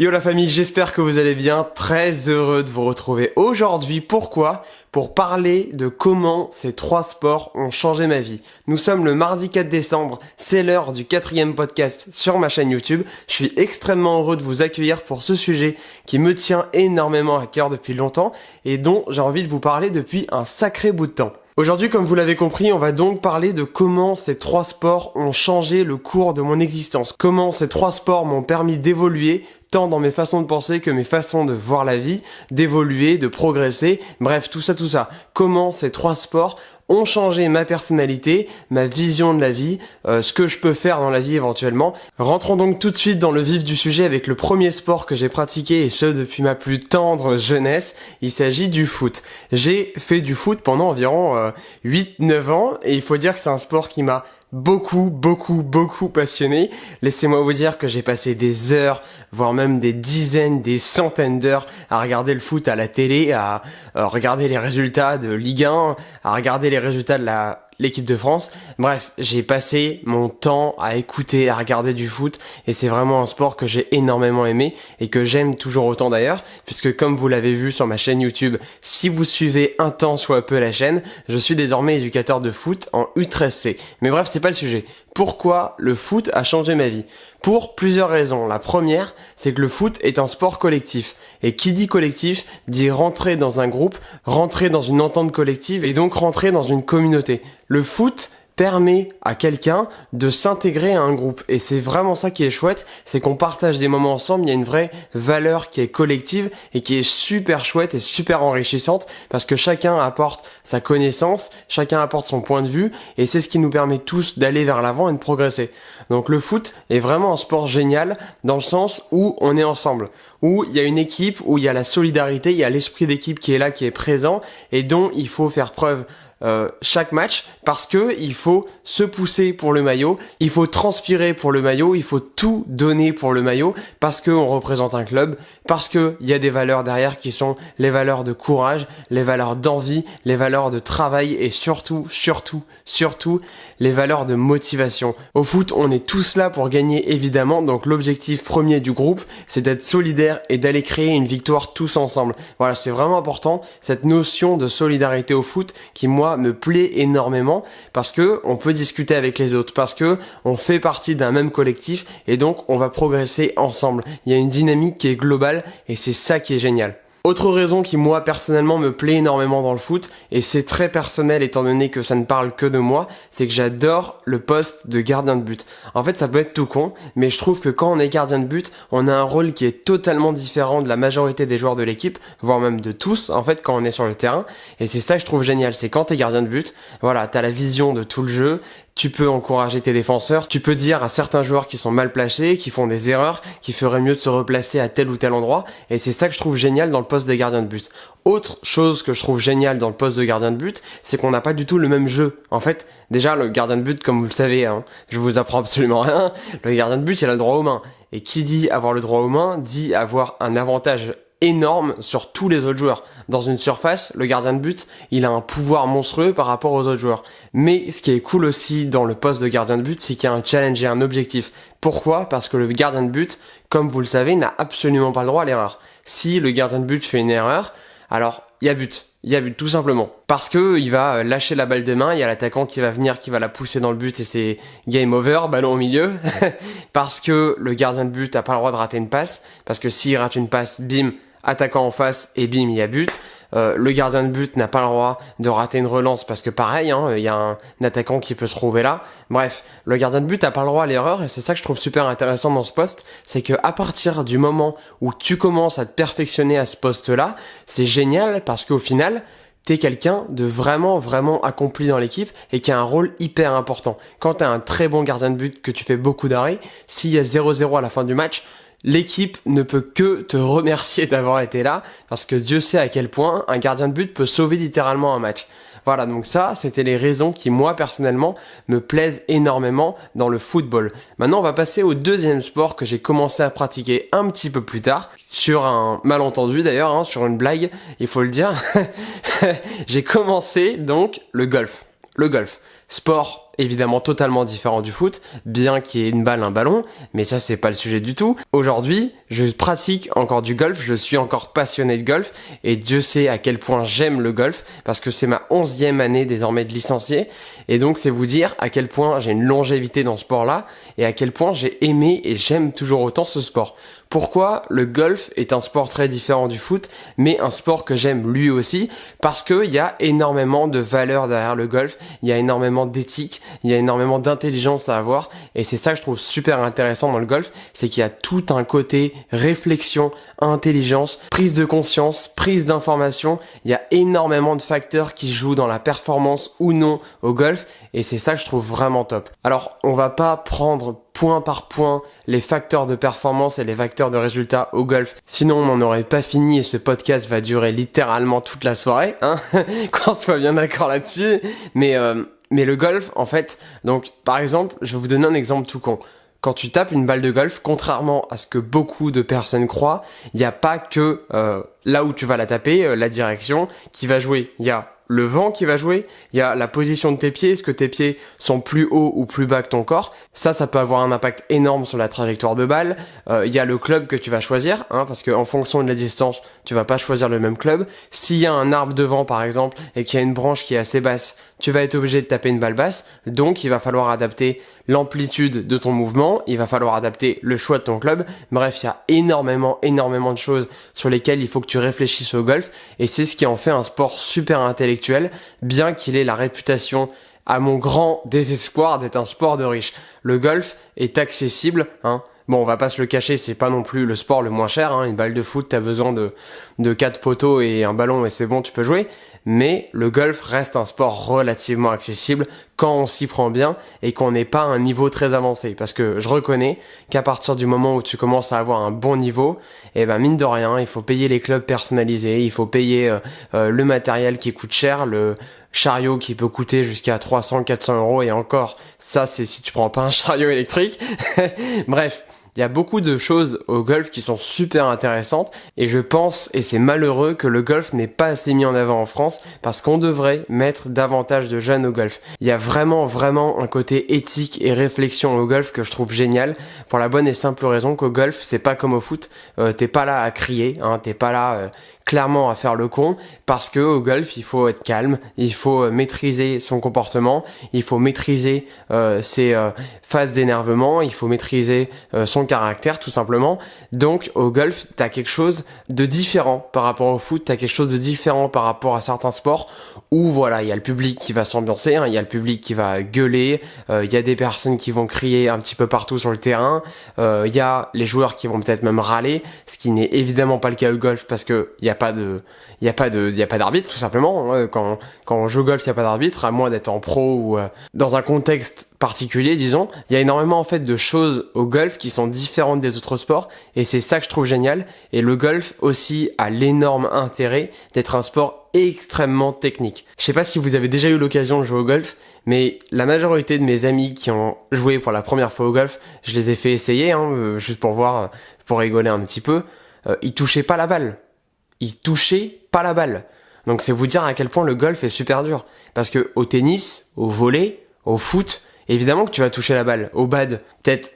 Yo la famille, j'espère que vous allez bien, très heureux de vous retrouver aujourd'hui. Pourquoi ? Pour parler de comment ces 3 sports ont changé ma vie. Nous sommes le mardi 4 décembre, c'est l'heure du 4e podcast sur ma chaîne YouTube. Je suis extrêmement heureux de vous accueillir pour ce sujet qui me tient énormément à cœur depuis longtemps et dont j'ai envie de vous parler depuis un sacré bout de temps. Aujourd'hui, comme vous l'avez compris, on va donc parler de comment ces 3 sports ont changé le cours de mon existence. Comment ces 3 sports m'ont permis d'évoluer, tant dans mes façons de penser que mes façons de voir la vie, d'évoluer, de progresser, bref, tout ça. Comment ces 3 sports ont changé ma personnalité, ma vision de la vie, ce que je peux faire dans la vie éventuellement. Rentrons donc tout de suite dans le vif du sujet avec le premier sport que j'ai pratiqué et ce depuis ma plus tendre jeunesse. Il s'agit du foot. J'ai fait du foot pendant environ 8-9 ans et il faut dire que c'est un sport qui m'a beaucoup passionné. Laissez-moi vous dire que j'ai passé des heures, voire même des dizaines, des centaines d'heures à regarder le foot à la télé, à regarder les résultats de Ligue 1, à regarder les résultats de l'équipe de France. Bref, j'ai passé mon temps à écouter, à regarder du foot et c'est vraiment un sport que j'ai énormément aimé et que j'aime toujours autant d'ailleurs, puisque comme vous l'avez vu sur ma chaîne YouTube, si vous suivez un temps soit peu la chaîne, je suis désormais éducateur de foot en U13C. Mais bref, c'est pas le sujet. Pourquoi le foot a changé ma vie ? Pour plusieurs raisons. La première, c'est que le foot est un sport collectif. Et qui dit collectif, dit rentrer dans un groupe, rentrer dans une entente collective et donc rentrer dans une communauté. Le foot permet à quelqu'un de s'intégrer à un groupe. Et c'est vraiment ça qui est chouette, c'est qu'on partage des moments ensemble, il y a une vraie valeur qui est collective et qui est super chouette et super enrichissante parce que chacun apporte sa connaissance, chacun apporte son point de vue et c'est ce qui nous permet tous d'aller vers l'avant et de progresser. Donc le foot est vraiment un sport génial dans le sens où on est ensemble, où il y a une équipe, où il y a la solidarité, il y a l'esprit d'équipe qui est là, qui est présent et dont il faut faire preuve chaque match parce que il faut se pousser pour le maillot, il faut transpirer pour le maillot, il faut tout donner pour le maillot parce que on représente un club, parce que il y a des valeurs derrière qui sont les valeurs de courage, les valeurs d'envie, les valeurs de travail et surtout les valeurs de motivation. Au foot, on est tous là pour gagner évidemment, donc l'objectif premier du groupe, c'est d'être solidaire et d'aller créer une victoire tous ensemble. Voilà, c'est vraiment important cette notion de solidarité au foot qui moi me plaît énormément parce que on peut discuter avec les autres, parce que on fait partie d'un même collectif et donc on va progresser ensemble. Il y a une dynamique qui est globale et c'est ça qui est génial. Autre raison qui moi personnellement me plaît énormément dans le foot, et c'est très personnel étant donné que ça ne parle que de moi, c'est que j'adore le poste de gardien de but. En fait ça peut être tout con, mais je trouve que quand on est gardien de but, on a un rôle qui est totalement différent de la majorité des joueurs de l'équipe, voire même de tous en fait quand on est sur le terrain, et c'est ça que je trouve génial, c'est quand t'es gardien de but, voilà, t'as la vision de tout le jeu, tu peux encourager tes défenseurs, tu peux dire à certains joueurs qui sont mal placés, qui font des erreurs, qui feraient mieux de se replacer à tel ou tel endroit, et c'est ça que je trouve génial dans le poste de gardien de but. Autre chose que je trouve génial dans le poste de gardien de but, c'est qu'on n'a pas du tout le même jeu. En fait, déjà le gardien de but, comme vous le savez, je vous apprends absolument rien, le gardien de but il a le droit aux mains. Et qui dit avoir le droit aux mains, dit avoir un avantage énorme sur tous les autres joueurs. Dans une surface, le gardien de but, il a un pouvoir monstrueux par rapport aux autres joueurs. Mais ce qui est cool aussi dans le poste de gardien de but, c'est qu'il y a un challenge et un objectif. Pourquoi ? Parce que le gardien de but, comme vous le savez, n'a absolument pas le droit à l'erreur. Si le gardien de but fait une erreur, alors il y a but. Il y a but tout simplement. Parce que il va lâcher la balle des mains, il y a l'attaquant qui va venir, qui va la pousser dans le but et c'est game over, ballon au milieu. Parce que le gardien de but n'a pas le droit de rater une passe. Parce que s'il rate une passe, bim, attaquant en face et bim, il y a but. Le gardien de but n'a pas le droit de rater une relance parce que pareil, il y a un attaquant qui peut se trouver là. Bref, le gardien de but n'a pas le droit à l'erreur et c'est ça que je trouve super intéressant dans ce poste, c'est que à partir du moment où tu commences à te perfectionner à ce poste-là, c'est génial parce qu'au final, t'es quelqu'un de vraiment accompli dans l'équipe et qui a un rôle hyper important. Quand t'as un très bon gardien de but, que tu fais beaucoup d'arrêts, s'il y a 0-0 à la fin du match, l'équipe ne peut que te remercier d'avoir été là parce que Dieu sait à quel point un gardien de but peut sauver littéralement un match. Voilà, donc ça, c'était les raisons qui, moi, personnellement, me plaisent énormément dans le football. Maintenant, on va passer au deuxième sport que j'ai commencé à pratiquer un petit peu plus tard, sur un malentendu d'ailleurs, sur une blague, il faut le dire. J'ai commencé donc le golf. Le golf, sport évidemment totalement différent du foot, bien qu'il y ait une balle, un ballon, mais ça c'est pas le sujet du tout. Aujourd'hui, je pratique encore du golf, je suis encore passionné de golf, et Dieu sait à quel point j'aime le golf, parce que c'est ma 11e année désormais de licencié, et donc c'est vous dire à quel point j'ai une longévité dans ce sport-là, et à quel point j'ai aimé et j'aime toujours autant ce sport. Pourquoi le golf est un sport très différent du foot, mais un sport que j'aime lui aussi, parce qu'il y a énormément de valeurs derrière le golf, il y a énormément d'éthique, il y a énormément d'intelligence à avoir, et c'est ça que je trouve super intéressant dans le golf, c'est qu'il y a tout un côté réflexion, intelligence, prise de conscience, prise d'information, il y a énormément de facteurs qui jouent dans la performance ou non au golf, et c'est ça que je trouve vraiment top. Alors, on va pas prendre point par point les facteurs de performance et les facteurs de résultats au golf, sinon on n'en aurait pas fini et ce podcast va durer littéralement toute la soirée, hein qu'on soit bien d'accord là-dessus, mais le golf, en fait, donc par exemple, je vais vous donner un exemple tout con. Quand tu tapes une balle de golf, contrairement à ce que beaucoup de personnes croient, il n'y a pas que là où tu vas la taper, la direction qui va jouer. Il y a le vent qui va jouer, il y a la position de tes pieds, est-ce que tes pieds sont plus hauts ou plus bas que ton corps, ça peut avoir un impact énorme sur la trajectoire de balle, il y a le club que tu vas choisir, hein, parce qu'en fonction de la distance, tu vas pas choisir le même club. S'il y a un arbre devant par exemple, et qu'il y a une branche qui est assez basse, tu vas être obligé de taper une balle basse, donc il va falloir adapter l'amplitude de ton mouvement, il va falloir adapter le choix de ton club, bref, il y a énormément de choses sur lesquelles il faut que tu réfléchisses au golf, et c'est ce qui en fait un sport super intellectuel, bien qu'il ait la réputation, à mon grand désespoir, d'être un sport de riche. Le golf est accessible, hein. Bon, on va pas se le cacher, c'est pas non plus le sport le moins cher, hein. Une balle de foot, t'as besoin de 4 poteaux et un ballon et c'est bon, tu peux jouer. Mais le golf reste un sport relativement accessible quand on s'y prend bien et qu'on n'est pas à un niveau très avancé. Parce que je reconnais qu'à partir du moment où tu commences à avoir un bon niveau, eh ben mine de rien, il faut payer les clubs personnalisés, il faut payer le matériel qui coûte cher, le chariot qui peut coûter jusqu'à 300-400 euros et encore, ça c'est si tu prends pas un chariot électrique. Bref. Il y a beaucoup de choses au golf qui sont super intéressantes et je pense, et c'est malheureux, que le golf n'est pas assez mis en avant en France parce qu'on devrait mettre davantage de jeunes au golf. Il y a vraiment un côté éthique et réflexion au golf que je trouve génial pour la bonne et simple raison qu'au golf, c'est pas comme au foot, t'es pas là à crier, hein, t'es pas là clairement à faire le con parce que au golf il faut être calme, il faut maîtriser son comportement, il faut maîtriser ses phases d'énervement, il faut maîtriser son caractère tout simplement. Donc au golf t'as quelque chose de différent par rapport au foot, t'as quelque chose de différent par rapport à certains sports où voilà, il y a le public qui va s'ambiancer, hein, il y a le public qui va gueuler, il y a des personnes qui vont crier un petit peu partout sur le terrain, il y a les joueurs qui vont peut-être même râler, ce qui n'est évidemment pas le cas au golf parce que il y a pas d'arbitre tout simplement. Quand on joue au golf, il y a pas d'arbitre à moins d'être en pro ou dans un contexte particulier, disons. Il y a énormément en fait de choses au golf qui sont différentes des autres sports et c'est ça que je trouve génial. Et le golf aussi a l'énorme intérêt d'être un sport extrêmement technique. Je sais pas si vous avez déjà eu l'occasion de jouer au golf, mais la majorité de mes amis qui ont joué pour la première fois au golf, je les ai fait essayer, hein, juste pour voir, pour rigoler un petit peu. Ils touchaient pas la balle. Donc c'est vous dire à quel point le golf est super dur. Parce que au tennis, au volley, au foot, évidemment que tu vas toucher la balle. Au bad, peut-être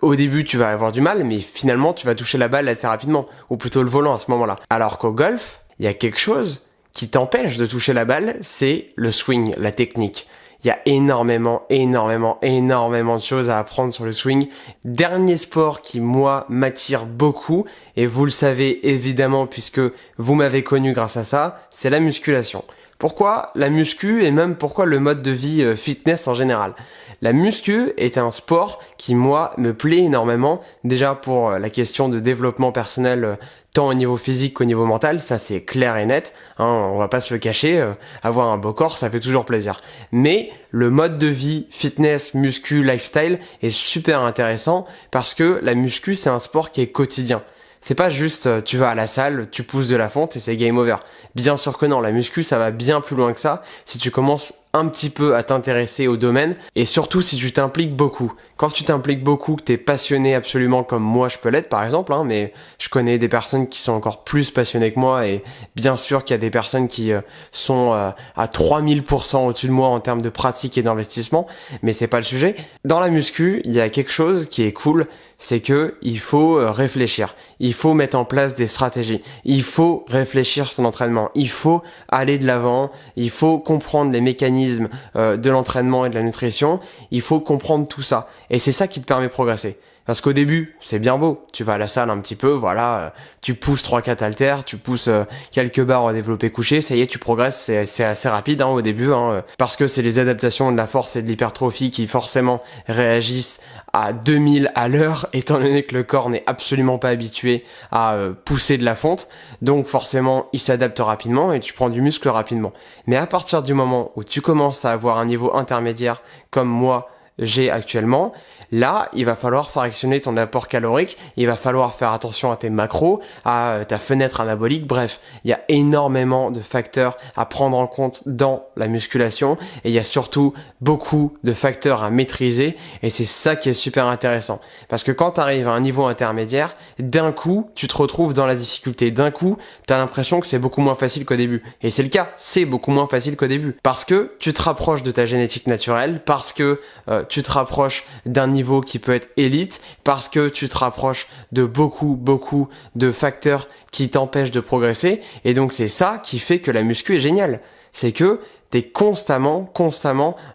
au début tu vas avoir du mal, mais finalement tu vas toucher la balle assez rapidement. Ou plutôt le volant à ce moment-là. Alors qu'au golf, il y a quelque chose qui t'empêche de toucher la balle, c'est le swing, la technique. Il y a énormément de choses à apprendre sur le swing. Dernier sport qui, moi, m'attire beaucoup, et vous le savez évidemment puisque vous m'avez connu grâce à ça, c'est la musculation. Pourquoi la muscu et même pourquoi le mode de vie fitness en général? La muscu est un sport qui, moi, me plaît énormément. Déjà pour la question de développement personnel, tant au niveau physique qu'au niveau mental, ça c'est clair et net, hein, on va pas se le cacher, avoir un beau corps ça fait toujours plaisir. Mais le mode de vie, fitness, muscu, lifestyle est super intéressant parce que la muscu c'est un sport qui est quotidien. C'est pas juste tu vas à la salle, tu pousses de la fonte et c'est game over. Bien sûr que non, la muscu ça va bien plus loin que ça. Si tu commences un petit peu à t'intéresser au domaine et surtout si tu t'impliques beaucoup. Quand tu t'impliques beaucoup, que tu es passionné absolument comme moi je peux l'être par exemple, mais je connais des personnes qui sont encore plus passionnées que moi et bien sûr qu'il y a des personnes qui sont à 3000% au-dessus de moi en termes de pratique et d'investissement, mais c'est pas le sujet. Dans la muscu, il y a quelque chose qui est cool, c'est que il faut réfléchir, il faut mettre en place des stratégies, il faut réfléchir son entraînement, il faut aller de l'avant, il faut comprendre les mécanismes de l'entraînement et de la nutrition, il faut comprendre tout ça et c'est ça qui te permet de progresser. Parce qu'au début, c'est bien beau. Tu vas à la salle un petit peu, voilà, tu pousses 3-4 haltères, tu pousses quelques barres au développé couché, ça y est, tu progresses, c'est assez rapide au début, parce que c'est les adaptations de la force et de l'hypertrophie qui forcément réagissent à 2000 à l'heure, étant donné que le corps n'est absolument pas habitué à pousser de la fonte. Donc forcément, il s'adapte rapidement et tu prends du muscle rapidement. Mais à partir du moment où tu commences à avoir un niveau intermédiaire, comme moi, j'ai actuellement, là, il va falloir fractionner ton apport calorique, il va falloir faire attention à tes macros, à ta fenêtre anabolique, bref, il y a énormément de facteurs à prendre en compte dans la musculation et il y a surtout beaucoup de facteurs à maîtriser et c'est ça qui est super intéressant. Parce que quand tu arrives à un niveau intermédiaire, d'un coup, tu te retrouves dans la difficulté, d'un coup, tu as l'impression que c'est beaucoup moins facile qu'au début. Et c'est le cas, c'est beaucoup moins facile qu'au début. Parce que tu te rapproches de ta génétique naturelle, parce que tu te rapproches d'un niveau qui peut être élite, parce que tu te rapproches de beaucoup de facteurs qui t'empêchent de progresser. Et donc c'est ça qui fait que la muscu est géniale. C'est que tu es constamment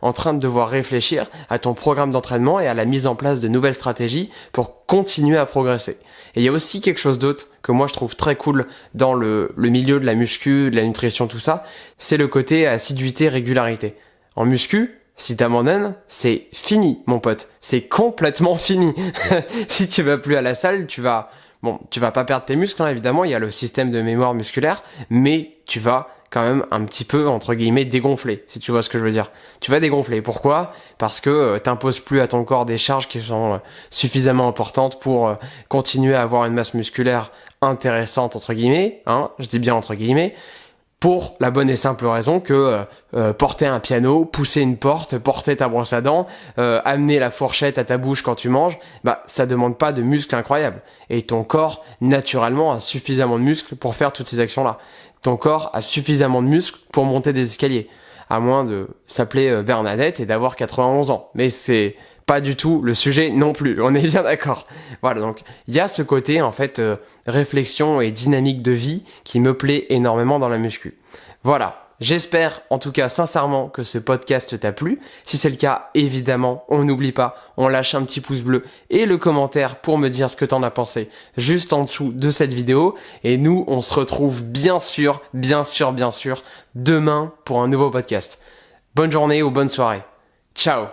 en train de devoir réfléchir à ton programme d'entraînement et à la mise en place de nouvelles stratégies pour continuer à progresser. Et il y a aussi quelque chose d'autre que moi je trouve très cool dans le milieu de la muscu, de la nutrition, tout ça, c'est le côté assiduité, régularité. En muscu, si t'abandonnes, c'est fini, mon pote. C'est complètement fini. Si tu vas plus à la salle, tu vas pas perdre tes muscles, évidemment. Il y a le système de mémoire musculaire, mais tu vas quand même un petit peu, entre guillemets, dégonfler, si tu vois ce que je veux dire. Tu vas dégonfler. Pourquoi ? Parce que t'imposes plus à ton corps des charges qui sont suffisamment importantes pour continuer à avoir une masse musculaire intéressante, entre guillemets, je dis bien entre guillemets, pour la bonne et simple raison que porter un piano, pousser une porte, porter ta brosse à dents, amener la fourchette à ta bouche quand tu manges, ça demande pas de muscles incroyables. Et ton corps, naturellement, a suffisamment de muscles pour faire toutes ces actions-là. Ton corps a suffisamment de muscles pour monter des escaliers. À moins de s'appeler Bernadette et d'avoir 91 ans. Mais c'est pas du tout le sujet non plus, on est bien d'accord. Voilà, donc il y a ce côté en fait réflexion et dynamique de vie qui me plaît énormément dans la muscu. Voilà, j'espère en tout cas sincèrement que ce podcast t'a plu. Si c'est le cas, évidemment, on n'oublie pas, on lâche un petit pouce bleu et le commentaire pour me dire ce que t'en as pensé juste en dessous de cette vidéo. Et nous, on se retrouve bien sûr, demain pour un nouveau podcast. Bonne journée ou bonne soirée. Ciao.